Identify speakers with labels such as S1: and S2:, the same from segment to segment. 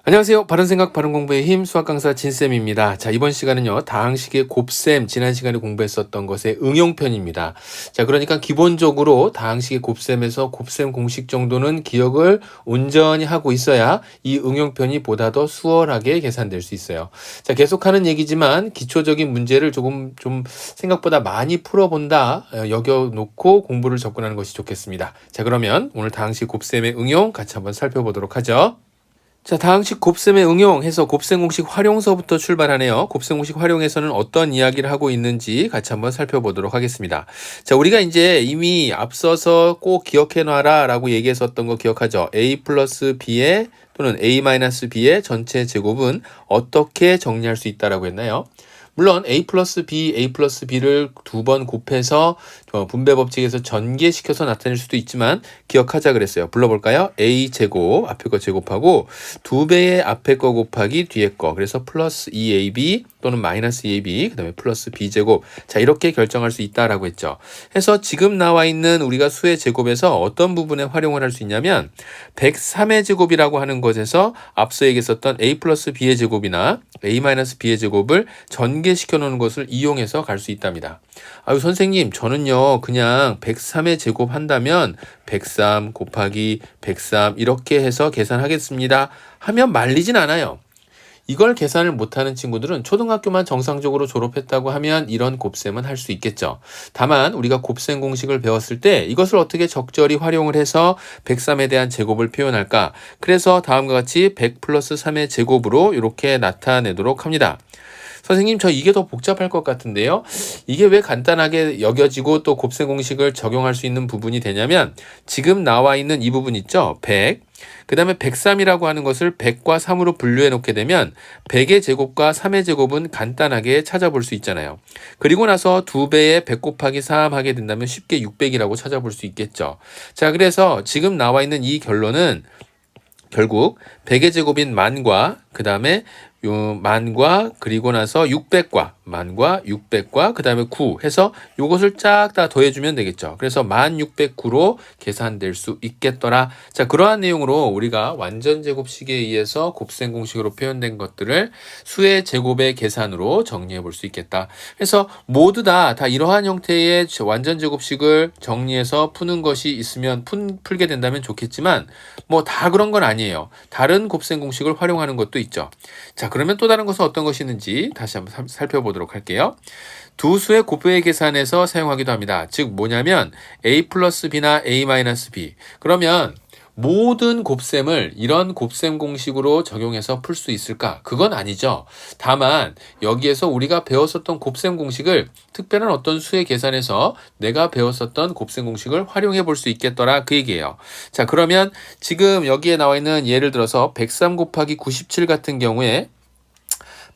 S1: 안녕하세요. 바른생각 바른공부의 힘 수학 강사 진쌤입니다. 자, 이번 시간은요. 다항식의 곱셈 지난 시간에 공부했었던 것의 응용편입니다. 자, 그러니까 기본적으로 다항식의 곱셈에서 곱셈 공식 정도는 기억을 온전히 하고 있어야 이 응용편이 보다 더 수월하게 계산될 수 있어요. 자, 계속하는 얘기지만 기초적인 문제를 조금 좀 생각보다 많이 풀어본다 여겨놓고 공부를 접근하는 것이 좋겠습니다. 자, 그러면 오늘 다항식 곱셈의 응용 같이 한번 살펴보도록 하죠. 자, 다항식 곱셈의 응용해서 곱셈 공식 활용서부터 출발하네요. 곱셈 공식 활용에서는 어떤 이야기를 하고 있는지 같이 한번 살펴보도록 하겠습니다. 자, 우리가 이제 이미 앞서서 꼭 기억해 놔라 라고 얘기했었던 거 기억하죠? a 플러스 b의 또는 a 마이너스 b의 전체 제곱은 어떻게 정리할 수 있다라고 했나요? 물론 a 플러스 b를 두 번 곱해서 분배 법칙에서 전개시켜서 나타낼 수도 있지만 기억하자 그랬어요. 불러볼까요? a 제곱 앞에 거 제곱하고 두 배의 앞에 거 곱하기 뒤에 거, 그래서 플러스 2ab 또는 마이너스 2ab 그 다음에 플러스 b제곱. 자, 이렇게 결정할 수 있다라고 했죠. 해서 지금 나와 있는 우리가 수의 제곱에서 어떤 부분에 활용을 할 수 있냐면 103의 제곱이라고 하는 것에서 앞서 얘기했었던 a 플러스 b의 제곱이나 a 마이너스 b의 제곱을 전개시켜 놓는 것을 이용해서 갈 수 있답니다. 아유, 선생님, 저는요 그냥 103의 제곱 한다면 103 곱하기 103 이렇게 해서 계산하겠습니다 하면 말리진 않아요. 이걸 계산을 못하는 친구들은 초등학교만 정상적으로 졸업했다고 하면 이런 곱셈은 할 수 있겠죠. 다만 우리가 곱셈 공식을 배웠을 때 이것을 어떻게 적절히 활용을 해서 103에 대한 제곱을 표현할까? 그래서 다음과 같이 100 플러스 3의 제곱으로 이렇게 나타내도록 합니다. 선생님, 저 이게 더 복잡할 것 같은데요. 이게 왜 간단하게 여겨지고 또 곱셈 공식을 적용할 수 있는 부분이 되냐면 지금 나와 있는 이 부분 있죠. 100. 그 다음에 103이라고 하는 것을 100과 3으로 분류해 놓게 되면 100의 제곱과 3의 제곱은 간단하게 찾아볼 수 있잖아요. 그리고 나서 두 배의 100 곱하기 3 하게 된다면 쉽게 600이라고 찾아볼 수 있겠죠. 자, 그래서 지금 나와 있는 이 결론은 결국 100의 제곱인 만과 그 다음에 만과 그리고 나서 600과 만과 600과 그 다음에 9 해서 요것을 쫙 다 더해주면 되겠죠. 그래서 1609로 계산될 수 있겠더라. 자, 그러한 내용으로 우리가 완전제곱식에 의해서 곱셈 공식으로 표현된 것들을 수의 제곱의 계산으로 정리해 볼 수 있겠다. 그래서 모두 다 이러한 형태의 완전제곱식을 정리해서 푸는 것이 있으면 풀게 된다면 좋겠지만 뭐 다 그런 건 아니에요. 다른 곱셈 공식을 활용하는 것도 있죠. 자, 그러면 또 다른 것은 어떤 것이 있는지 다시 한번 살펴보도록 할게요. 두 수의 곱배 계산에서 사용하기도 합니다. 즉 뭐냐면 a 플러스 b나 a 마이너스 b. 그러면 모든 곱셈을 이런 곱셈 공식으로 적용해서 풀 수 있을까? 그건 아니죠. 다만 여기에서 우리가 배웠었던 곱셈 공식을 특별한 어떤 수의 계산에서 내가 배웠었던 곱셈 공식을 활용해 볼 수 있겠더라 그 얘기예요. 자, 그러면 지금 여기에 나와 있는 예를 들어서 103 곱하기 97 같은 경우에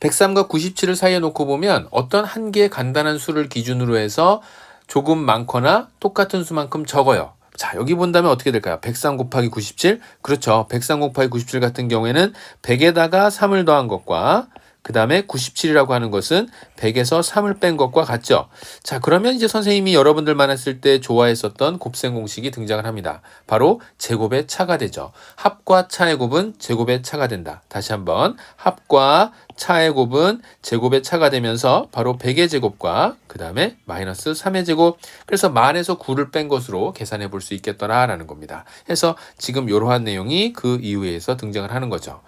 S1: 103과 97을 사이에 놓고 보면 어떤 한 개의 간단한 수를 기준으로 해서 조금 많거나 똑같은 수만큼 적어요. 자, 여기 본다면 어떻게 될까요? 103 곱하기 97? 그렇죠. 103 곱하기 97 같은 경우에는 100에다가 3을 더한 것과 그 다음에 97이라고 하는 것은 100에서 3을 뺀 것과 같죠. 자, 그러면 이제 선생님이 여러분들 만났을 때 좋아했었던 곱셈 공식이 등장을 합니다. 바로 제곱의 차가 되죠. 합과 차의 곱은 제곱의 차가 된다. 다시 한번 합과 차의 곱은 제곱의 차가 되면서 바로 100의 제곱과 그 다음에 마이너스 3의 제곱, 그래서 만에서 9를 뺀 것으로 계산해 볼 수 있겠더라라는 겁니다. 해서 지금 이러한 내용이 그 이후에서 등장을 하는 거죠.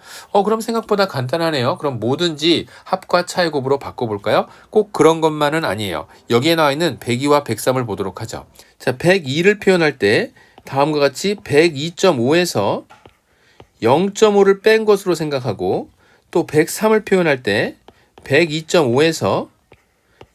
S1: 그럼 생각보다 간단하네요. 그럼 뭐든지 합과 차의 곱으로 바꿔볼까요? 꼭 그런 것만은 아니에요. 여기에 나와 있는 102와 103을 보도록 하죠. 자, 102를 표현할 때 다음과 같이 102.5에서 0.5를 뺀 것으로 생각하고 또 103을 표현할 때 102.5에서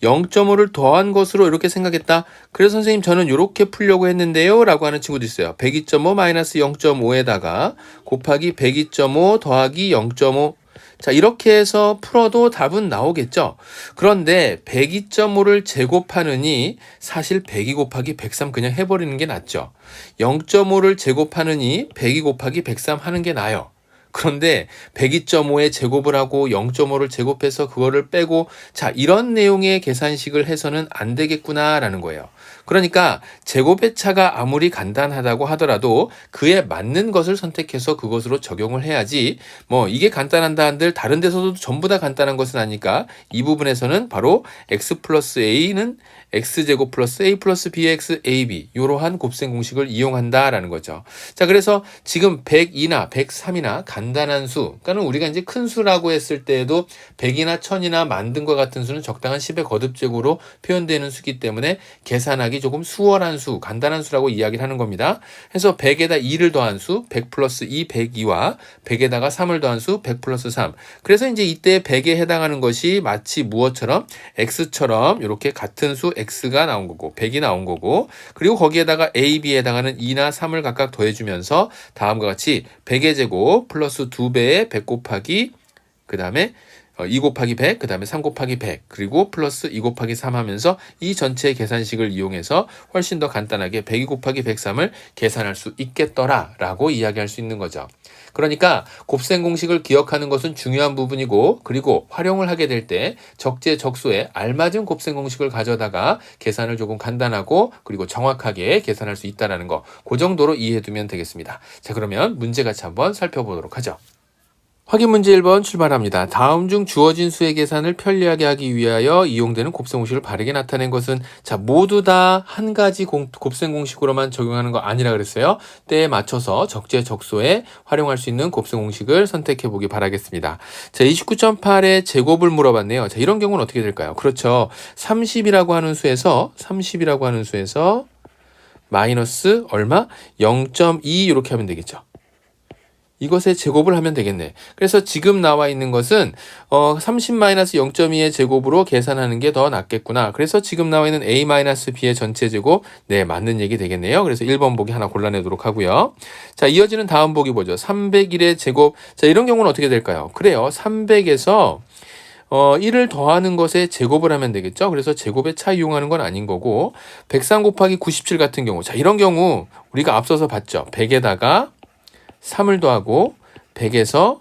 S1: 0.5를 더한 것으로 이렇게 생각했다. 그래서 선생님 저는 이렇게 풀려고 했는데요 라고 하는 친구도 있어요. 102.5 마이너스 0.5에다가 곱하기 102.5 더하기 0.5. 자, 이렇게 해서 풀어도 답은 나오겠죠. 그런데 102.5를 제곱하느니 사실 102 곱하기 103 그냥 해버리는 게 낫죠. 0.5를 제곱하느니 102 곱하기 103 하는 게 나아요. 그런데 102.5에 제곱을 하고 0.5를 제곱해서 그거를 빼고 자, 이런 내용의 계산식을 해서는 안 되겠구나라는 거예요. 그러니까 제곱의 차가 아무리 간단하다고 하더라도 그에 맞는 것을 선택해서 그것으로 적용을 해야지 뭐 이게 간단한다 한들 다른 데서도 전부 다 간단한 것은 아니까 이 부분에서는 바로 x 플러스 a는 x제곱 플러스 a 플러스 bx ab 이러한 곱셈 공식을 이용한다라는 거죠. 자, 그래서 지금 102나 103이나 간단한 수, 그러니까 우리가 이제 큰 수라고 했을 때에도 100이나 1000이나 만든 것 같은 수는 적당한 10의 거듭제곱으로 표현되는 수기 때문에 계산하기 조금 수월한 수, 간단한 수라고 이야기를 하는 겁니다. 그래서 100에다 2를 더한 수, 100 플러스 2, 102와 100에다가 3을 더한 수, 100 플러스 3. 그래서 이제 이때 100에 해당하는 것이 마치 무엇처럼 x처럼 이렇게 같은 수 x가 나온 거고 100이 나온 거고 그리고 거기에다가 a, b에 해당하는 2나 3을 각각 더해주면서 다음과 같이 100의 제곱 플러스 2배의 100 곱하기 그 다음에 2 곱하기 100, 그 다음에 3 곱하기 100, 그리고 플러스 2 곱하기 3 하면서 이 전체의 계산식을 이용해서 훨씬 더 간단하게 102 곱하기 103을 계산할 수 있겠더라 라고 이야기할 수 있는 거죠. 그러니까 곱셈 공식을 기억하는 것은 중요한 부분이고 그리고 활용을 하게 될 때 적재적소에 알맞은 곱셈 공식을 가져다가 계산을 조금 간단하고 그리고 정확하게 계산할 수 있다는 거, 그 정도로 이해해 두면 되겠습니다. 자, 그러면 문제 같이 한번 살펴보도록 하죠. 확인 문제 1번 출발합니다. 다음 중 주어진 수의 계산을 편리하게 하기 위하여 이용되는 곱셈 공식을 바르게 나타낸 것은 자 모두 다 한 가지 곱셈 공식으로만 적용하는 거 아니라 그랬어요. 때에 맞춰서 적재적소에 활용할 수 있는 곱셈 공식을 선택해 보기 바라겠습니다. 자 29.8의 제곱을 물어봤네요. 자 이런 경우는 어떻게 될까요? 그렇죠. 30이라고 하는 수에서 마이너스 얼마? 0.2 이렇게 하면 되겠죠. 이것의 제곱을 하면 되겠네. 그래서 지금 나와 있는 것은 30-0.2의 제곱으로 계산하는 게 더 낫겠구나. 그래서 지금 나와 있는 a-b의 전체 제곱, 네, 맞는 얘기 되겠네요. 그래서 1번 보기 하나 골라내도록 하고요. 자, 이어지는 다음 보기 보죠. 301의 제곱. 자, 이런 경우는 어떻게 될까요? 그래요. 300에서 1을 더하는 것에 제곱을 하면 되겠죠. 그래서 제곱의 차 이용하는 건 아닌 거고 103 곱하기 97 같은 경우, 자, 이런 경우 우리가 앞서서 봤죠. 100에다가 3을 더하고 100에서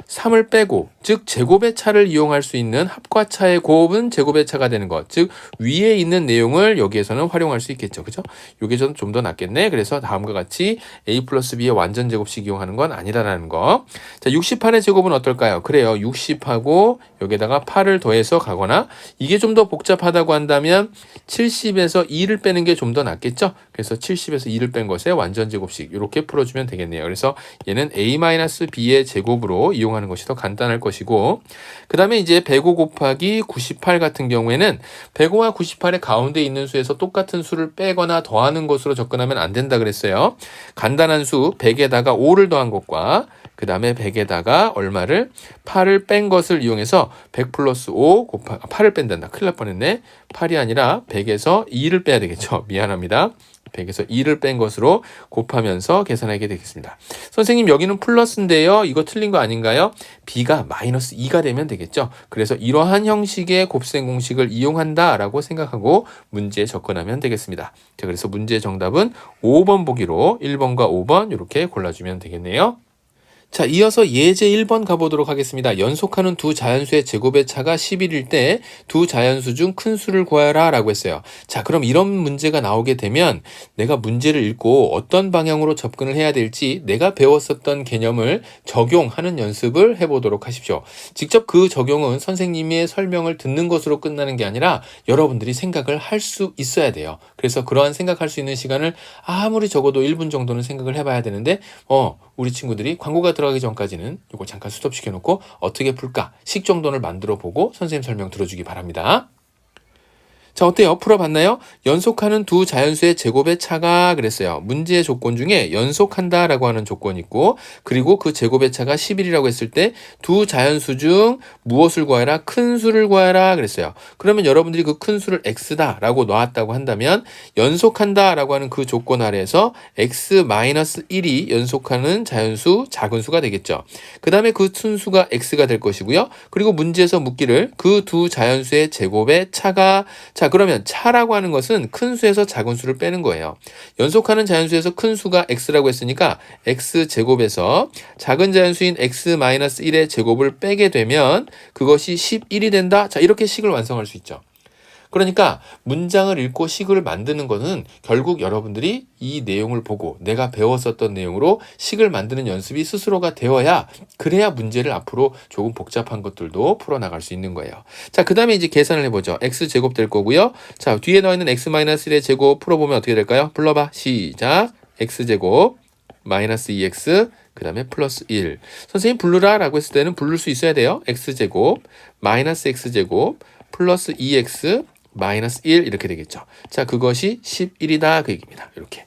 S1: 3을 빼고 즉 제곱의 차를 이용할 수 있는 합과차의 곱은 제곱의 차가 되는 것, 즉 위에 있는 내용을 여기에서는 활용할 수 있겠죠. 그죠? 요게 좀 더 낫겠네. 그래서 다음과 같이 a 플러스 b의 완전 제곱식 이용하는 건 아니다라는 거. 자, 68의 제곱은 어떨까요? 그래요. 60하고 여기에다가 8을 더해서 가거나 이게 좀 더 복잡하다고 한다면 70에서 2를 빼는 게 좀 더 낫겠죠. 그래서 70에서 2를 뺀 것의 완전 제곱식 이렇게 풀어주면 되겠네요. 그래서 얘는 a-b의 제곱으로 이용하는 것이 더 간단할 것이고 그 다음에 이제 105 곱하기 98 같은 경우에는 105와 98의 가운데 있는 수에서 똑같은 수를 빼거나 더하는 것으로 접근하면 안 된다 그랬어요. 간단한 수 100에다가 5를 더한 것과 그 다음에 100에다가 얼마를 8을 뺀 것을 이용해서 100 플러스 5 곱하기 8을 뺀단다. 큰일 날 뻔했네. 8이 아니라 100에서 2를 빼야 되겠죠. 미안합니다. 100에서 2를 뺀 것으로 곱하면서 계산하게 되겠습니다. 선생님 여기는 플러스인데요. 이거 틀린 거 아닌가요? b가 마이너스 2가 되면 되겠죠. 그래서 이러한 형식의 곱셈 공식을 이용한다라고 생각하고 문제에 접근하면 되겠습니다. 자, 그래서 문제의 정답은 5번 보기로 1번과 5번 이렇게 골라주면 되겠네요. 자, 이어서 예제 1번 가보도록 하겠습니다. 연속하는 두 자연수의 제곱의 차가 11일 때 두 자연수 중 큰 수를 구하라 라고 했어요. 자, 그럼 이런 문제가 나오게 되면 내가 문제를 읽고 어떤 방향으로 접근을 해야 될지 내가 배웠었던 개념을 적용하는 연습을 해보도록 하십시오. 직접 그 적용은 선생님의 설명을 듣는 것으로 끝나는 게 아니라 여러분들이 생각을 할 수 있어야 돼요. 그래서 그러한 생각할 수 있는 시간을 아무리 적어도 1분 정도는 생각을 해봐야 되는데 우리 친구들이 광고가 들어가기 전까지는 이거 잠깐 스톱시켜 놓고 어떻게 풀까 식정돈을 만들어 보고 선생님 설명 들어주기 바랍니다. 자, 어때요? 풀어봤나요? 연속하는 두 자연수의 제곱의 차가 그랬어요. 문제의 조건 중에 연속한다 라고 하는 조건이 있고 그리고 그 제곱의 차가 11이라고 했을 때 두 자연수 중 무엇을 구하라? 큰 수를 구하라 그랬어요. 그러면 여러분들이 그 큰 수를 x다 라고 놨다고 한다면 연속한다 라고 하는 그 조건 아래에서 x-1이 연속하는 자연수 작은 수가 되겠죠. 그 다음에 그 순수가 x가 될 것이고요. 그리고 문제에서 묻기를 그 두 자연수의 제곱의 차가 자, 그러면 차라고 하는 것은 큰 수에서 작은 수를 빼는 거예요. 연속하는 자연수에서 큰 수가 x라고 했으니까 x제곱에서 작은 자연수인 x-1의 제곱을 빼게 되면 그것이 11이 된다. 자, 이렇게 식을 완성할 수 있죠. 그러니까 문장을 읽고 식을 만드는 것은 결국 여러분들이 이 내용을 보고 내가 배웠었던 내용으로 식을 만드는 연습이 스스로가 되어야 그래야 문제를 앞으로 조금 복잡한 것들도 풀어나갈 수 있는 거예요. 자, 그 다음에 이제 계산을 해보죠. x제곱 될 거고요. 자, 뒤에 나와 있는 x-1의 제곱 풀어보면 어떻게 될까요? 불러봐. 시작. x제곱 마이너스 2x 그 다음에 플러스 1. 선생님 부르라 라고 했을 때는 부를 수 있어야 돼요. x제곱 마이너스 x제곱 플러스 2x 마이너스 1 이렇게 되겠죠. 자, 그것이 11이다 그 얘기입니다. 이렇게.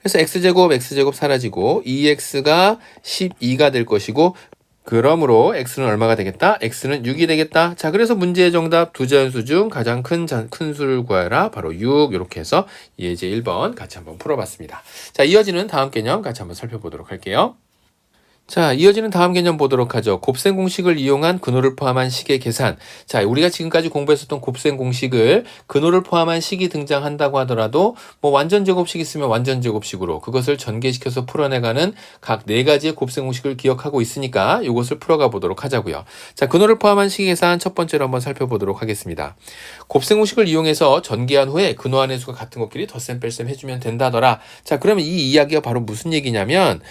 S1: 그래서 x제곱 사라지고 2x가 12가 될 것이고 그러므로 x는 얼마가 되겠다? x는 6이 되겠다. 자, 그래서 문제의 정답 두 자연수 중 가장 큰 수를 구하라. 바로 6 이렇게 해서 예제 1번 같이 한번 풀어봤습니다. 자, 이어지는 다음 개념 같이 한번 살펴보도록 할게요. 자, 이어지는 다음 개념 보도록 하죠. 곱셈 공식을 이용한 근호를 포함한 식의 계산. 자, 우리가 지금까지 공부했었던 곱셈 공식을 근호를 포함한 식이 등장한다고 하더라도 뭐 완전 제곱식 있으면 완전 제곱식으로 그것을 전개시켜서 풀어내가는 각 네 가지의 곱셈 공식을 기억하고 있으니까 이것을 풀어가 보도록 하자고요. 자, 근호를 포함한 식의 계산 첫 번째로 한번 살펴보도록 하겠습니다. 곱셈 공식을 이용해서 전개한 후에 근호 안의 수가 같은 것끼리 덧셈 뺄셈 해주면 된다더라. 자, 그러면 이 이야기가 바로 무슨 얘기냐면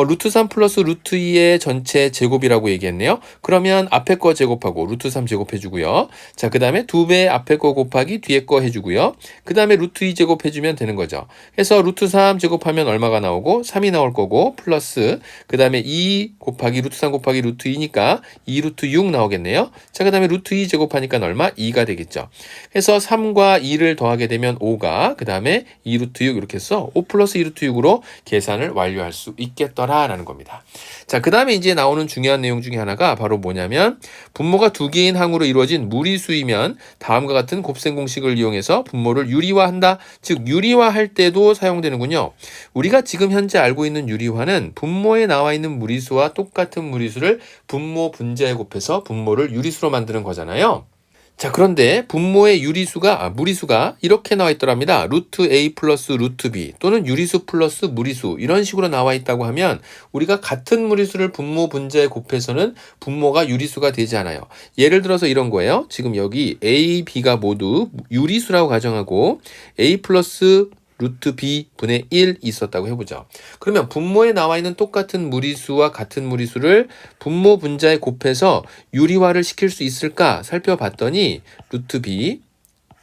S1: 루트 3 플러스 루트 2의 전체 제곱이라고 얘기했네요. 그러면 앞에 거 제곱하고 루트 3 제곱해주고요. 자, 그 다음에 2배 앞에 거 곱하기 뒤에 거 해주고요. 그 다음에 루트 2 제곱해주면 되는 거죠. 그래서 루트 3 제곱하면 얼마가 나오고 3이 나올 거고 플러스 그 다음에 2 곱하기 루트 3 곱하기 루트 2니까 2 루트 6 나오겠네요. 자, 그 다음에 루트 2 제곱하니까 얼마? 2가 되겠죠. 그래서 3과 2를 더하게 되면 5가 그 다음에 2 루트 6 이렇게 해서 5 플러스 2 루트 6으로 계산을 완료할 수 있겠더라라는 겁니다. 자, 그 다음에 이제 나오는 중요한 내용 중에 하나가 바로 뭐냐면 분모가 두 개인 항으로 이루어진 무리수이면 다음과 같은 곱셈 공식을 이용해서 분모를 유리화한다. 즉 유리화할 때도 사용되는군요. 우리가 지금 현재 알고 있는 유리화는 분모에 나와 있는 무리수와 똑같은 무리수를 분모 분자에 곱해서 분모를 유리수로 만드는 거잖아요. 자, 그런데 분모의 무리수가 이렇게 나와 있더랍니다. 루트 A 플러스 루트 B 또는 유리수 플러스 무리수 이런 식으로 나와 있다고 하면 우리가 같은 무리수를 분모 분자에 곱해서는 분모가 유리수가 되지 않아요. 예를 들어서 이런 거예요. 지금 여기 A, B가 모두 유리수라고 가정하고 A 플러스 루트 b 분의 1 있었다고 해보죠. 그러면 분모에 나와 있는 똑같은 무리수와 같은 무리수를 분모 분자에 곱해서 유리화를 시킬 수 있을까 살펴봤더니 루트 b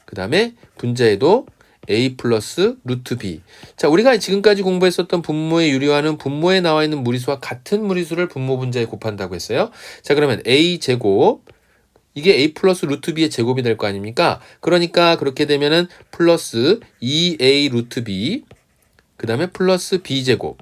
S1: 그 다음에 분자에도 a 플러스 루트 b. 자, 우리가 지금까지 공부했었던 분모의 유리화는 분모에 나와 있는 무리수와 같은 무리수를 분모 분자에 곱한다고 했어요. 자, 그러면 a 제곱 이게 a 플러스 루트 b의 제곱이 될 거 아닙니까? 그러니까 그렇게 되면은 플러스 2a 루트 b 그 다음에 플러스 b 제곱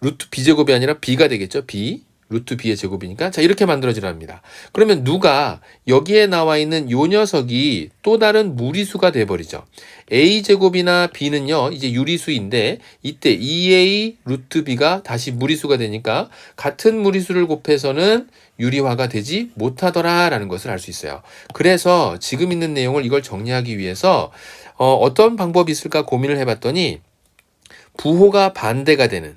S1: 루트 b 제곱이 아니라 b가 되겠죠. b 루트 b의 제곱이니까 자 이렇게 만들어지랍니다. 그러면 누가 여기에 나와 있는 요 녀석이 또 다른 무리수가 돼버리죠. a 제곱이나 b는요 이제 유리수인데 이때 2a 루트 b가 다시 무리수가 되니까 같은 무리수를 곱해서는 유리화가 되지 못하더라라는 것을 알 수 있어요. 그래서 지금 있는 내용을 이걸 정리하기 위해서 어떤 방법이 있을까 고민을 해봤더니 부호가 반대가 되는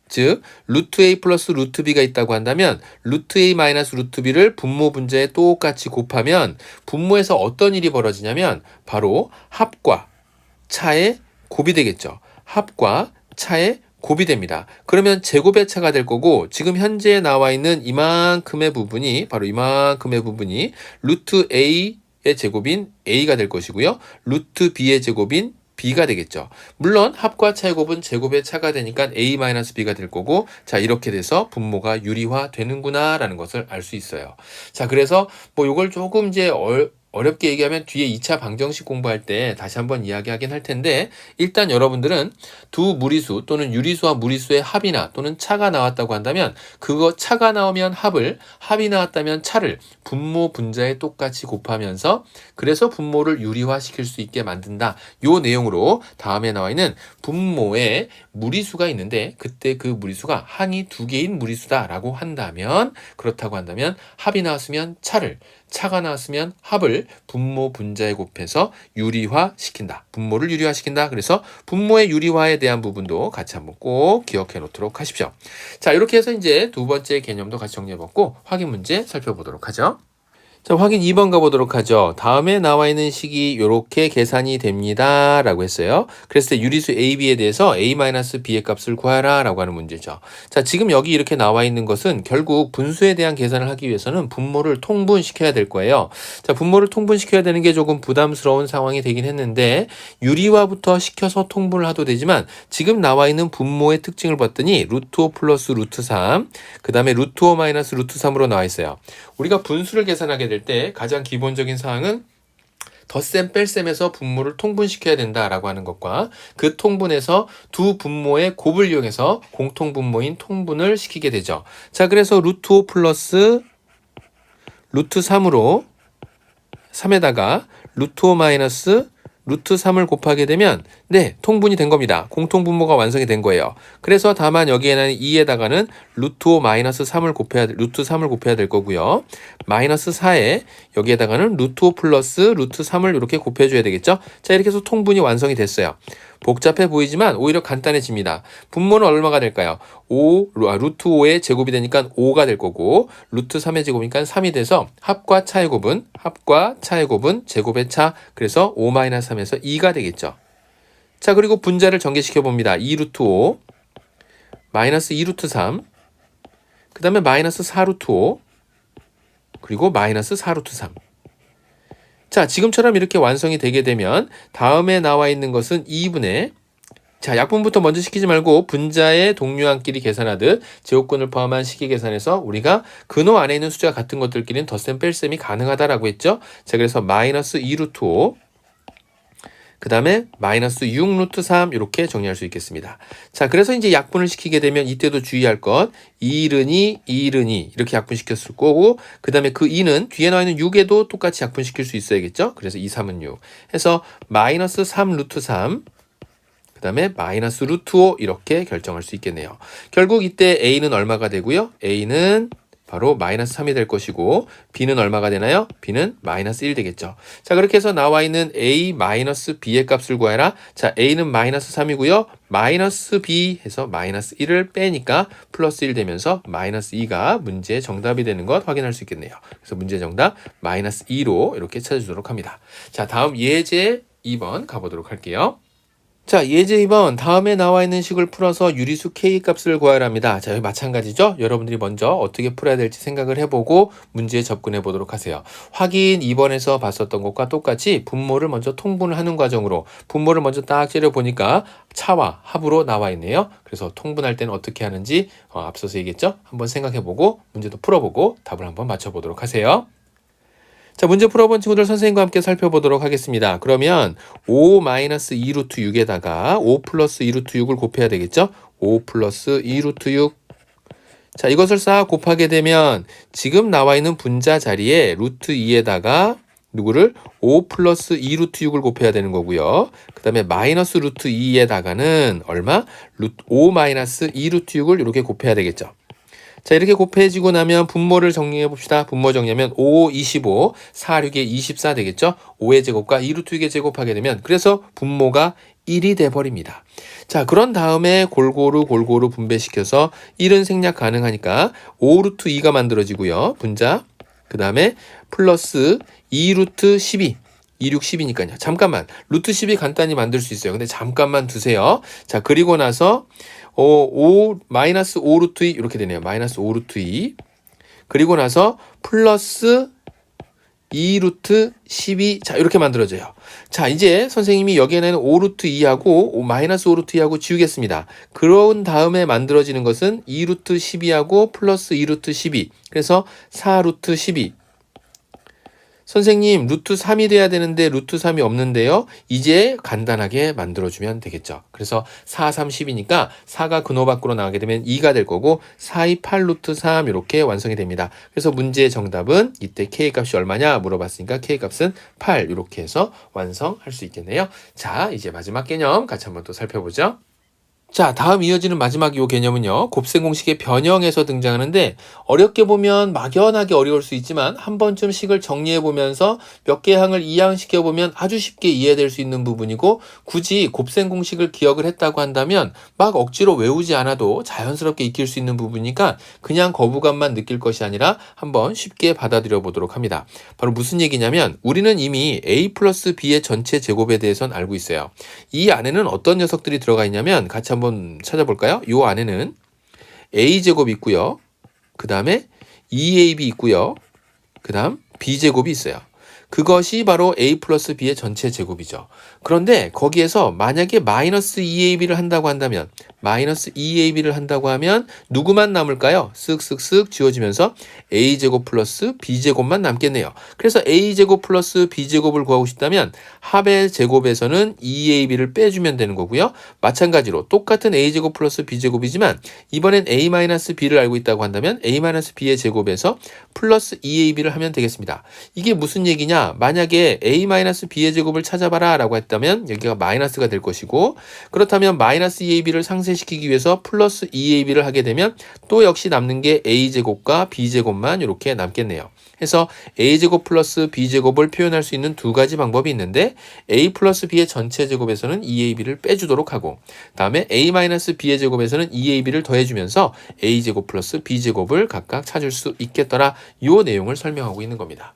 S1: 즉 루트 a 플러스 루트 b가 있다고 한다면 루트 a 마이너스 루트 b를 분모 분자에 똑같이 곱하면 분모에서 어떤 일이 벌어지냐면 바로 합과 차의 곱이 되겠죠. 합과 차의 곱이 됩니다. 그러면 제곱의 차가 될 거고 지금 현재 나와 있는 이만큼의 부분이 바로 이만큼의 부분이 루트 a의 제곱인 a가 될 것이고요. 루트 b의 제곱인 b가 되겠죠. 물론 합과 차의 곱은 제곱의 차가 되니까 a-b가 될 거고 자 이렇게 돼서 분모가 유리화 되는구나 라는 것을 알 수 있어요. 자 그래서 뭐 이걸 조금 이제 어렵게 얘기하면 뒤에 2차 방정식 공부할 때 다시 한번 이야기하긴 할 텐데 일단 여러분들은 두 무리수 또는 유리수와 무리수의 합이나 또는 차가 나왔다고 한다면 그거 차가 나오면 합이 나왔다면 차를 분모 분자에 똑같이 곱하면서 그래서 분모를 유리화시킬 수 있게 만든다. 요 내용으로 다음에 나와 있는 분모에 무리수가 있는데 그때 그 무리수가 항이 두 개인 무리수다라고 한다면 그렇다고 한다면 합이 나왔으면 차가 나왔으면 합을 분모 분자에 곱해서 유리화시킨다. 분모를 유리화시킨다. 그래서 분모의 유리화에 대한 부분도 같이 한번 꼭 기억해 놓도록 하십시오. 자, 이렇게 해서 이제 두 번째 개념도 같이 정리해봤고 확인 문제 살펴보도록 하죠. 자, 확인 2번 가보도록 하죠. 다음에 나와 있는 식이 이렇게 계산이 됩니다. 라고 했어요. 그랬을 때 유리수 A, B에 대해서 A-B의 값을 구하라 라고 하는 문제죠. 자, 지금 여기 이렇게 나와 있는 것은 결국 분수에 대한 계산을 하기 위해서는 분모를 통분시켜야 될 거예요. 자, 분모를 통분시켜야 되는 게 조금 부담스러운 상황이 되긴 했는데 유리화부터 시켜서 통분을 하도 되지만 지금 나와 있는 분모의 특징을 봤더니 루트 5 플러스 루트 3, 그 다음에 루트 5 마이너스 루트 3으로 나와 있어요. 우리가 분수를 계산하게 될 때 가장 기본적인 사항은 덧셈 뺄셈에서 분모를 통분시켜야 된다라고 하는 것과 그 통분에서 두 분모의 곱을 이용해서 공통분모인 통분을 시키게 되죠. 자, 그래서 루트 5 플러스 루트 3으로 3에다가 루트 5 마이너스 루트 3을 곱하게 되면 네, 통분이 된 겁니다. 공통분모가 완성이 된 거예요. 그래서 다만 여기에는 2에다가는 루트 5 마이너스 3을 곱해야 루트 3을 곱해야 될 거고요. 마이너스 4에 여기에다가는 루트 5 플러스 루트 3을 이렇게 곱해줘야 되겠죠. 자, 이렇게 해서 통분이 완성이 됐어요. 복잡해 보이지만 오히려 간단해집니다. 분모는 얼마가 될까요? 루트 5의 제곱이 되니까 5가 될 거고 루트 3의 제곱이니까 3이 돼서 합과 차의 곱은 제곱의 차, 그래서 5-3에서 2가 되겠죠. 자, 그리고 분자를 전개시켜 봅니다. 2루트 5 마이너스 2루트 3, 그 다음에 마이너스 4루트 5 그리고 마이너스 4루트 3. 자, 지금처럼 이렇게 완성이 되게 되면 다음에 나와 있는 것은 2분의, 자, 약분부터 먼저 시키지 말고 분자의 동류항끼리 계산하듯 제곱근을 포함한 식이 계산해서 우리가 근호 안에 있는 숫자가 같은 것들끼리는 덧셈 뺄셈이 가능하다라고 했죠. 자, 그래서 마이너스 2루트 5, 그 다음에 마이너스 6루트 3 이렇게 정리할 수 있겠습니다. 자, 그래서 이제 약분을 시키게 되면 이때도 주의할 것 2른이 이렇게 약분시켰을 거고, 그 다음에 그 2는 뒤에 나와 있는 6에도 똑같이 약분시킬 수 있어야겠죠. 그래서 2, 3은 6 해서 마이너스 3루트 3, 그 다음에 마이너스 루트 5 이렇게 결정할 수 있겠네요. 결국 이때 A는 얼마가 되고요. A는 바로 마이너스 3이 될 것이고 B는 얼마가 되나요? B는 마이너스 1 되겠죠. 자, 그렇게 해서 나와 있는 A 마이너스 B의 값을 구해라. 자, A는 마이너스 3이고요. 마이너스 B 해서 마이너스 1을 빼니까 플러스 1 되면서 마이너스 2가 문제의 정답이 되는 것 확인할 수 있겠네요. 그래서 문제 정답 마이너스 2로 이렇게 찾아주도록 합니다. 자, 다음 예제 2번 가보도록 할게요. 자, 예제 2번 다음에 나와 있는 식을 풀어서 유리수 K 값을 구하라 합니다. 자, 여기 마찬가지죠. 여러분들이 먼저 어떻게 풀어야 될지 생각을 해보고 문제에 접근해 보도록 하세요. 확인 2번에서 봤었던 것과 똑같이 분모를 먼저 통분을 하는 과정으로 분모를 먼저 딱 째려보니까 차와 합으로 나와 있네요. 그래서 통분할 때는 어떻게 하는지 앞서서 얘기했죠. 한번 생각해보고 문제도 풀어보고 답을 한번 맞춰보도록 하세요. 자, 문제 풀어본 친구들 선생님과 함께 살펴보도록 하겠습니다. 그러면 5-2루트 6에다가 5 플러스 2루트 6을 곱해야 되겠죠? 5 플러스 2루트 6. 자, 이것을 싹 곱하게 되면 지금 나와 있는 분자 자리에 루트 2에다가 누구를 5 플러스 2루트 6을 곱해야 되는 거고요. 그 다음에 마이너스 루트 2에다가는 얼마? 5 마이너스 2루트 6을 이렇게 곱해야 되겠죠. 자, 이렇게 곱해지고 나면 분모를 정리해 봅시다. 분모 정리하면 5, 25, 4, 6에 24 되겠죠? 5의 제곱과 2루트 6의 제곱하게 되면 그래서 분모가 1이 돼버립니다. 자, 그런 다음에 골고루 분배시켜서 1은 생략 가능하니까 5루트 2가 만들어지고요. 분자. 그 다음에 플러스 2루트 12. 2, 6, 10이니까요. 잠깐만. 루트 10이 간단히 만들 수 있어요. 근데 잠깐만 두세요. 자, 그리고 나서 마이너스 5 루트 2 이렇게 되네요. 마이너스 5 루트 2. 그리고 나서 플러스 2 루트 12. 자, 이렇게 만들어져요. 자, 이제 선생님이 여기에는 5 루트 2하고 마이너스 5 루트 2하고 지우겠습니다. 그런 다음에 만들어지는 것은 2 루트 12하고 플러스 2 루트 12. 그래서 4 루트 12. 선생님, 루트 3이 돼야 되는데 루트 3이 없는데요. 이제 간단하게 만들어주면 되겠죠. 그래서 4, 3, 10이니까 4가 근호 밖으로 나가게 되면 2가 될 거고 4, 2, 8 루트 3 이렇게 완성이 됩니다. 그래서 문제의 정답은 이때 K 값이 얼마냐 물어봤으니까 K 값은 8 이렇게 해서 완성할 수 있겠네요. 자, 이제 마지막 개념 같이 한번 또 살펴보죠. 자, 다음 이어지는 마지막 요 개념은요. 곱셈 공식의 변형에서 등장하는데 어렵게 보면 막연하게 어려울 수 있지만 한 번쯤 식을 정리해 보면서 몇 개 항을 이항시켜 보면 아주 쉽게 이해될 수 있는 부분이고 굳이 곱셈 공식을 기억을 했다고 한다면 막 억지로 외우지 않아도 자연스럽게 익힐 수 있는 부분이니까 그냥 거부감만 느낄 것이 아니라 한번 쉽게 받아들여 보도록 합니다. 바로 무슨 얘기냐면 우리는 이미 a 플러스 b의 전체 제곱에 대해서는 알고 있어요. 이 안에는 어떤 녀석들이 들어가 있냐면 같이 한번 찾아볼까요? 이 안에는 a제곱이 있고요. 그 다음에 2ab 있고요. 그 다음 b제곱이 있어요. 그것이 바로 a 플러스 b의 전체 제곱이죠. 그런데 거기에서 만약에 마이너스 2ab를 한다고 한다면 마이너스 2ab를 한다고 하면 누구만 남을까요? 쓱쓱쓱 지워지면서 a제곱 플러스 b제곱만 남겠네요. 그래서 a제곱 플러스 b제곱을 구하고 싶다면 합의 제곱에서는 2ab를 빼주면 되는 거고요. 마찬가지로 똑같은 a제곱 플러스 b제곱이지만 이번엔 a-b를 알고 있다고 한다면 a-b의 제곱에서 플러스 2ab를 하면 되겠습니다. 이게 무슨 얘기냐? 만약에 a-b의 제곱을 찾아봐라 라고 했다면 여기가 마이너스가 될 것이고 그렇다면 마이너스 2ab를 상쇄시키기 위해서 플러스 2ab를 하게 되면 또 역시 남는 게 a제곱과 b제곱만 이렇게 남겠네요. 해서 a제곱 플러스 b제곱을 표현할 수 있는 두 가지 방법이 있는데 a 플러스 b의 전체 제곱에서는 2ab를 빼주도록 하고 다음에 a-b의 제곱에서는 2ab를 더해주면서 a제곱 플러스 b제곱을 각각 찾을 수 있겠더라 이 내용을 설명하고 있는 겁니다.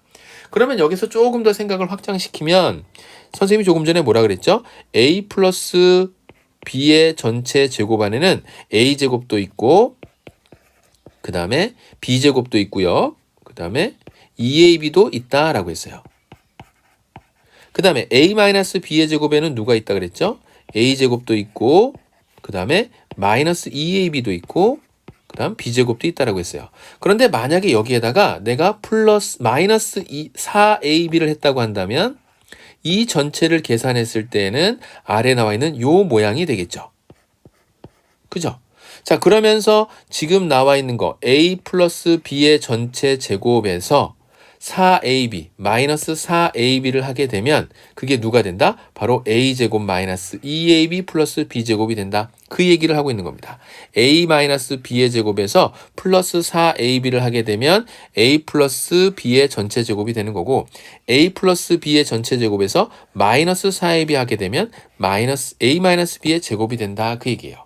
S1: 그러면 여기서 조금 더 생각을 확장시키면 선생님이 조금 전에 뭐라 그랬죠? a 플러스 b의 전체 제곱 안에는 a제곱도 있고 그 다음에 b제곱도 있고요. 그 다음에 2ab도 있다라고 했어요. 그 다음에 a-b의 제곱에는 누가 있다 그랬죠? a제곱도 있고 그 다음에 마이너스 2ab도 있고 그 다음 b제곱도 있다라고 했어요. 그런데 만약에 여기에다가 내가 플러스 마이너스 4ab를 했다고 한다면 이 전체를 계산했을 때는 아래 나와 있는 요 모양이 되겠죠. 그죠? 자, 그러면서 지금 나와 있는 거 a 플러스 b의 전체 제곱에서 4ab, 마이너스 4ab를 하게 되면 그게 누가 된다? 바로 a제곱 마이너스 2ab 플러스 b제곱이 된다. 그 얘기를 하고 있는 겁니다. a 마이너스 b의 제곱에서 플러스 4ab를 하게 되면 a 플러스 b의 전체 제곱이 되는 거고 a 플러스 b의 전체 제곱에서 마이너스 4ab 하게 되면 마이너스 a 마이너스 b의 제곱이 된다. 그 얘기예요.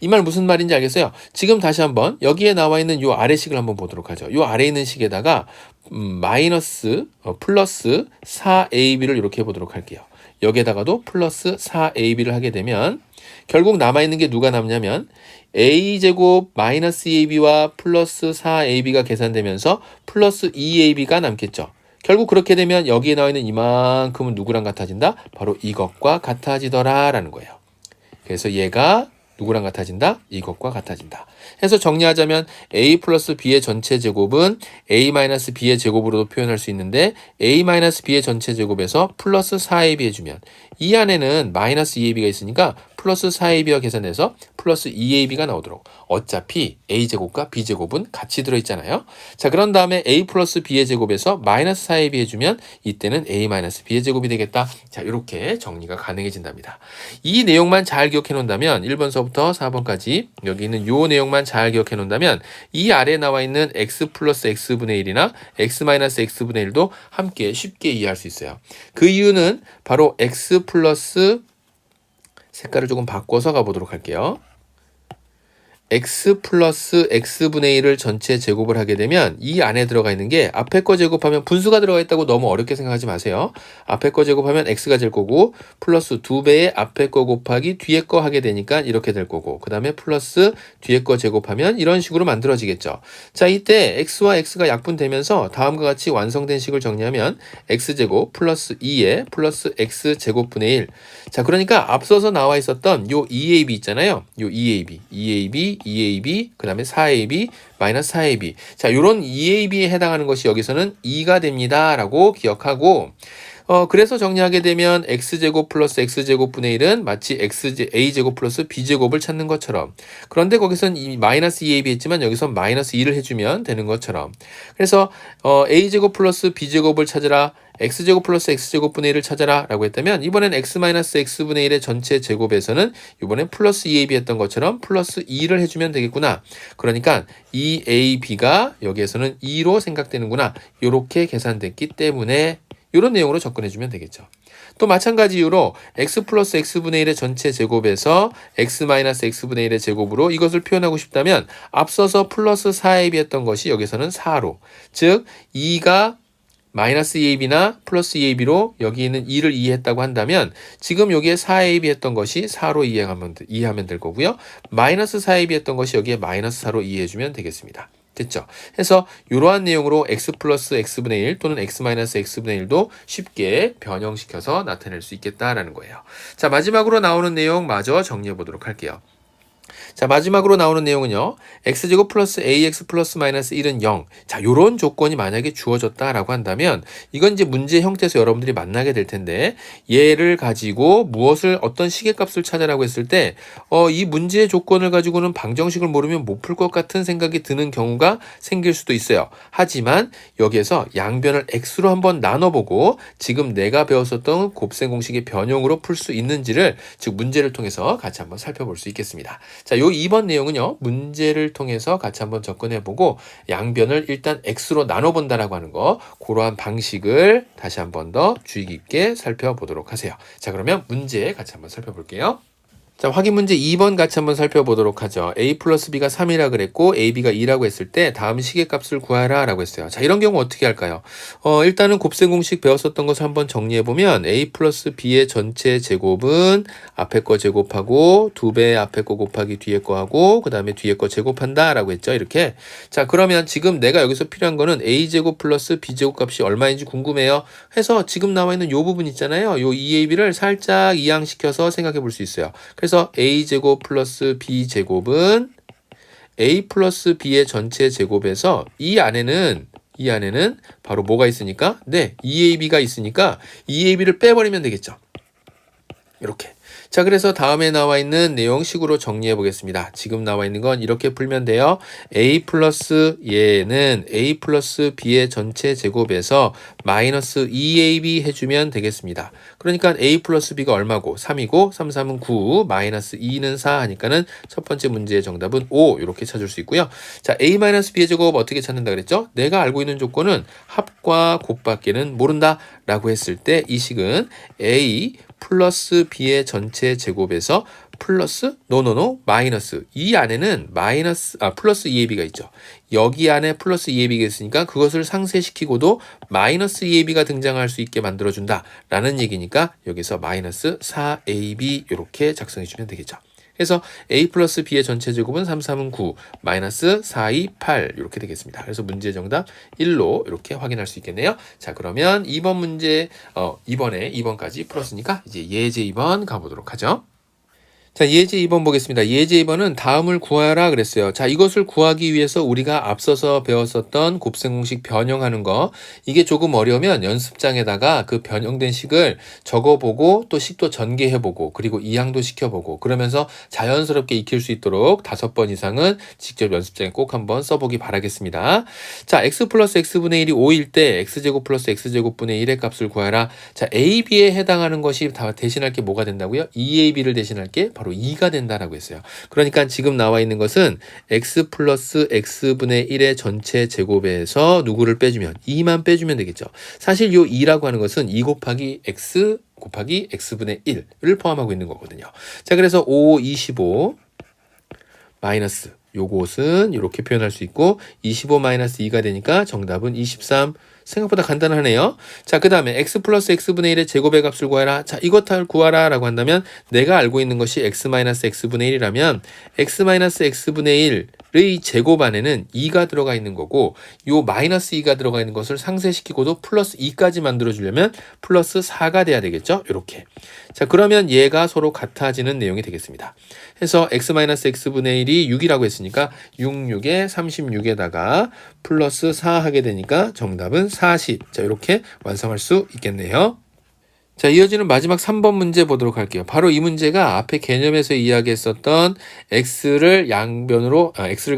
S1: 이 말 무슨 말인지 알겠어요? 지금 다시 한번 여기에 나와 있는 요 아래식을 한번 보도록 하죠. 요 아래에 있는 식에다가 마이너스 플러스 4ab를 이렇게 해보도록 할게요. 여기에다가도 플러스 4ab를 하게 되면 결국 남아있는 게 누가 남냐면 a제곱 마이너스 2ab와 플러스 4ab가 계산되면서 플러스 2ab가 남겠죠. 결국 그렇게 되면 여기에 나와 있는 이만큼은 누구랑 같아진다? 바로 이것과 같아지더라 라는 거예요. 그래서 얘가 누구랑 같아진다? 이것과 같아진다. 해서 정리하자면 a 플러스 b의 전체 제곱은 a-b의 제곱으로도 표현할 수 있는데 a-b의 전체 제곱에서 플러스 4ab 해주면 이 안에는 마이너스 2ab가 있으니까 플러스 4ab와 계산해서 플러스 2ab가 나오도록 어차피 a제곱과 b제곱은 같이 들어있잖아요. 자, 그런 다음에 a 플러스 b의 제곱에서 마이너스 4ab 해주면 이때는 a 마이너스 b의 제곱이 되겠다. 자, 이렇게 정리가 가능해진답니다. 이 내용만 잘 기억해 놓는다면 1번서부터 4번까지 여기 있는 요 내용만 잘 기억해 놓는다면 이 아래에 나와 있는 x 플러스 x분의 1이나 x 마이너스 x분의 1도 함께 쉽게 이해할 수 있어요. 그 이유는 바로 x 플러스 색깔을 조금 바꿔서 가보도록 할게요. x 플러스 x분의 1을 전체 제곱을 하게 되면 이 안에 들어가 있는 게 앞에 거 제곱하면 분수가 들어가 있다고 너무 어렵게 생각하지 마세요. 앞에 거 제곱하면 x가 될 거고 플러스 2배의 앞에 거 곱하기 뒤에 거 하게 되니까 이렇게 될 거고 그 다음에 플러스 뒤에 거 제곱하면 이런 식으로 만들어지겠죠. 자, 이때 x와 x가 약분되면서 다음과 같이 완성된 식을 정리하면 x제곱 플러스 2에 플러스 x제곱분의 1. 자, 그러니까 앞서서 나와 있었던 요 2ab 있잖아요. 요 2ab, 그 다음에 4ab, 마이너스 4ab. 자, 요런 2ab에 해당하는 것이 여기서는 2가 됩니다. 라고 기억하고, 그래서 정리하게 되면 x제곱 플러스 x제곱분의 1은 마치 a제곱 플러스 b제곱을 찾는 것처럼, 그런데 거기선 이 마이너스 2ab 했지만 여기서 마이너스 2를 해주면 되는 것처럼, 그래서 a제곱 플러스 b제곱을 찾으라, x제곱 플러스 x제곱분의 1을 찾아라 라고 했다면, 이번엔 x 마이너스 x분의 1의 전체 제곱에서는 이번엔 플러스 2ab 했던 것처럼 플러스 2를 해주면 되겠구나. 그러니까 2ab가 여기에서는 2로 생각되는구나. 이렇게 계산됐기 때문에 이런 내용으로 접근해주면 되겠죠. 또 마찬가지 이유로 x 플러스 x분의 1의 전체 제곱에서 x 마이너스 x분의 1의 제곱으로 이것을 표현하고 싶다면, 앞서서 플러스 4ab 했던 것이 여기서는 4로, 즉 2가 마이너스 2ab나 플러스 2ab로 여기 있는 2를 이해했다고 한다면, 지금 여기에 4ab 했던 것이 4로 이해하면 될 거고요. 마이너스 4ab 했던 것이 여기에 마이너스 4로 이해해주면 되겠습니다. 됐죠? 해서 이러한 내용으로 x 플러스 x분의 1 또는 x 마이너스 x분의 1도 쉽게 변형시켜서 나타낼 수 있겠다라는 거예요. 자, 마지막으로 나오는 내용 마저 정리해 보도록 할게요. 자, 마지막으로 나오는 내용은요, x제곱 플러스 ax 플러스 마이너스 1은 0. 자, 요런 조건이 만약에 주어졌다라고 한다면, 이건 이제 문제 형태에서 여러분들이 만나게 될 텐데, 얘를 가지고 어떤 시계값을 찾아라고 했을 때, 이 문제의 조건을 가지고는 방정식을 모르면 못 풀 것 같은 생각이 드는 경우가 생길 수도 있어요. 하지만 여기에서 양변을 x로 한번 나눠보고, 지금 내가 배웠었던 곱셈 공식의 변형으로 풀 수 있는지를, 즉 문제를 통해서 같이 한번 살펴볼 수 있겠습니다. 자, 요 2번 내용은요, 문제를 통해서 같이 한번 접근해보고 양변을 일단 x로 나눠본다라고 하는 거, 그러한 방식을 다시 한번 더 주의 깊게 살펴보도록 하세요. 자, 그러면 문제 같이 한번 살펴볼게요. 자, 확인 문제 2번 같이 한번 살펴보도록 하죠. a 플러스 b가 3이라 그랬고 ab가 2라고 했을 때 다음 시계값을 구하라 라고 했어요. 자, 이런 경우 어떻게 할까요? 일단은 곱셈 공식 배웠었던 것을 한번 정리해보면, a 플러스 b의 전체 제곱은 앞에 거 제곱하고 2배 앞에 거 곱하기 뒤에 거 하고 그 다음에 뒤에 거 제곱한다 라고 했죠. 이렇게. 자, 그러면 지금 내가 여기서 필요한 거는 a제곱 플러스 b제곱 값이 얼마인지 궁금해요. 해서 지금 나와 있는 요 부분 있잖아요. 요 2ab를 살짝 이항시켜서 생각해 볼 수 있어요. 그래서 a제곱 플러스 b제곱은 a 플러스 b의 전체 제곱에서 이 안에는 바로 뭐가 있으니까? 네, 2ab가 있으니까 2ab를 빼버리면 되겠죠. 이렇게. 자, 그래서 다음에 나와 있는 내용식으로 정리해 보겠습니다. 지금 나와 있는 건 이렇게 풀면 돼요. a 플러스 얘는 a 플러스 b의 전체 제곱에서 마이너스 2ab 해주면 되겠습니다. 그러니까 a 플러스 b가 얼마고? 3이고 3, 3은 9, 마이너스 2는 4 하니까는 첫 번째 문제의 정답은 5 이렇게 찾을 수 있고요. 자, a 마이너스 b의 제곱 어떻게 찾는다 그랬죠? 내가 알고 있는 조건은 합과 곱밖에는 모른다 라고 했을 때, 이 식은 a 플러스 b의 전체 제곱에서 플러스 마이너스, 이 안에는 플러스 2ab가 있죠. 여기 안에 플러스 2ab가 있으니까 그것을 상쇄시키고도 마이너스 2ab가 등장할 수 있게 만들어준다 라는 얘기니까, 여기서 마이너스 4ab 이렇게 작성해 주면 되겠죠. 그래서 a 플러스 b의 전체 제곱은 3, 3은 9, 마이너스 4, 2, 8 이렇게 되겠습니다. 그래서 문제 정답 1로 이렇게 확인할 수 있겠네요. 자, 그러면 2번 문제, 2번까지 풀었으니까 이제 예제 2번 가보도록 하죠. 자, 예제 2번 보겠습니다. 예제 2번은 다음을 구하라 그랬어요. 자, 이것을 구하기 위해서 우리가 앞서서 배웠었던 곱셈 공식 변형하는 거, 이게 조금 어려우면 연습장에다가 그 변형된 식을 적어보고 또 식도 전개해보고 그리고 이항도 시켜보고 그러면서 자연스럽게 익힐 수 있도록 5번 이상은 직접 연습장에 꼭 한번 써보기 바라겠습니다. 자, x 플러스 x분의 1이 5일 때 x제곱 플러스 x제곱분의 1의 값을 구하라. 자, ab에 해당하는 것이 다 대신할 게 뭐가 된다고요? 2ab를 대신할 게 바로 2가 된다라고 했어요. 그러니까 지금 나와 있는 것은 x 플러스 x분의 1의 전체 제곱에서 누구를 빼주면 2만 빼주면 되겠죠. 사실 요 2라고 하는 것은 2 곱하기 x 곱하기 x분의 1을 포함하고 있는 거거든요. 자, 그래서 5, 25 마이너스 요것은 이렇게 표현할 수 있고 25 마이너스 2가 되니까 정답은 23. 생각보다 간단하네요. 자, 그 다음에 x 플러스 x분의 1의 제곱의 값을 구하라. 자, 이것을 구하라 라고 한다면 내가 알고 있는 것이 x 마이너스 x분의 1이라면 x 마이너스 x분의 1의 제곱 안에는 2가 들어가 있는 거고, 요 마이너스 2가 들어가 있는 것을 상쇄시키고도 플러스 2까지 만들어주려면 플러스 4가 돼야 되겠죠. 이렇게. 자, 그러면 얘가 서로 같아지는 내용이 되겠습니다. 해서 x 마이너스 x분의 1이 6이라고 했으니까 6, 6에 36에다가 플러스 4 하게 되니까 정답은 40. 자, 이렇게 완성할 수 있겠네요. 자, 이어지는 마지막 3번 문제 보도록 할게요. 바로 이 문제가 앞에 개념에서 이야기했었던 x를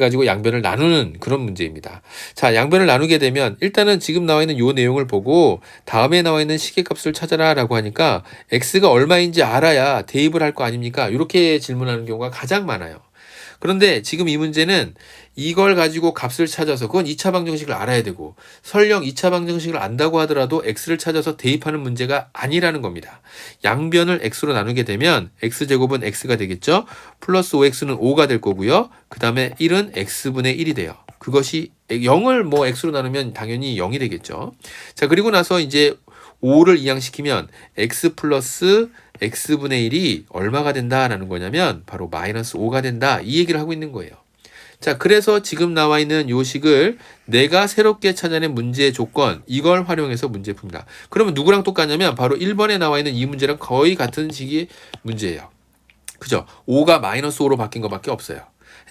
S1: 가지고 양변을 나누는 그런 문제입니다. 자, 양변을 나누게 되면 일단은 지금 나와 있는 요 내용을 보고 다음에 나와 있는 시계값을 찾아라 라고 하니까 x가 얼마인지 알아야 대입을 할 거 아닙니까? 이렇게 질문하는 경우가 가장 많아요. 그런데 지금 이 문제는 이걸 가지고 값을 찾아서 그건 2차 방정식을 알아야 되고 설령 2차 방정식을 안다고 하더라도 x를 찾아서 대입하는 문제가 아니라는 겁니다. 양변을 x로 나누게 되면 x제곱은 x가 되겠죠. 플러스 5x는 5가 될 거고요. 그 다음에 1은 x분의 1이 돼요. 그것이 0을 뭐 x로 나누면 당연히 0이 되겠죠. 자, 그리고 나서 이제 5를 이항시키면 x 플러스 x분의 1이 얼마가 된다라는 거냐면 바로 마이너스 5가 된다 이 얘기를 하고 있는 거예요. 자, 그래서 지금 나와 있는 요 식을 내가 새롭게 찾아낸 문제의 조건 이걸 활용해서 문제 풉니다. 그러면 누구랑 똑같냐면 바로 1번에 나와 있는 이 문제랑 거의 같은 식의 문제예요. 그죠? 5가 마이너스 5로 바뀐 것밖에 없어요.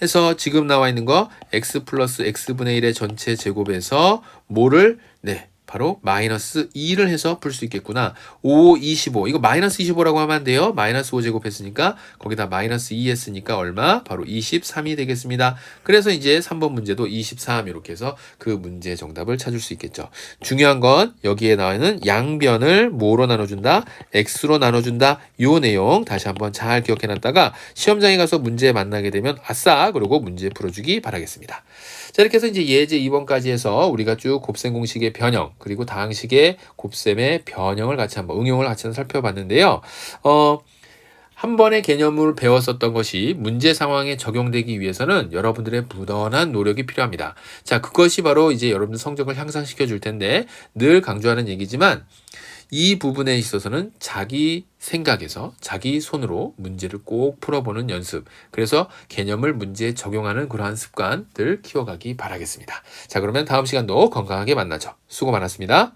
S1: 해서 지금 나와 있는 거 x 플러스 x분의 1의 전체 제곱에서 뭐를 바로 마이너스 2를 해서 풀 수 있겠구나. 5, 25. 이거 마이너스 25라고 하면 안 돼요. 마이너스 5제곱 했으니까 거기다 마이너스 2 했으니까 얼마? 바로 23이 되겠습니다. 그래서 이제 3번 문제도 23 이렇게 해서 그 문제 정답을 찾을 수 있겠죠. 중요한 건 여기에 나와 있는 양변을 뭐로 나눠준다? x로 나눠준다. 요 내용 다시 한번 잘 기억해놨다가 시험장에 가서 문제 만나게 되면 아싸! 그러고 문제 풀어주기 바라겠습니다. 자, 이렇게 해서 이제 예제 2번까지 해서 우리가 쭉 곱셈 공식의 변형 그리고 다항식의 곱셈의 변형을 같이 한번 응용을 같이 한번 살펴봤는데요. 한 번의 개념을 배웠었던 것이 문제 상황에 적용되기 위해서는 여러분들의 부단한 노력이 필요합니다. 자, 그것이 바로 이제 여러분들 성적을 향상시켜 줄 텐데 늘 강조하는 얘기지만 이 부분에 있어서는 자기 생각에서 자기 손으로 문제를 꼭 풀어보는 연습. 그래서 개념을 문제에 적용하는 그러한 습관들 키워가기 바라겠습니다. 자, 그러면 다음 시간도 건강하게 만나죠. 수고 많았습니다.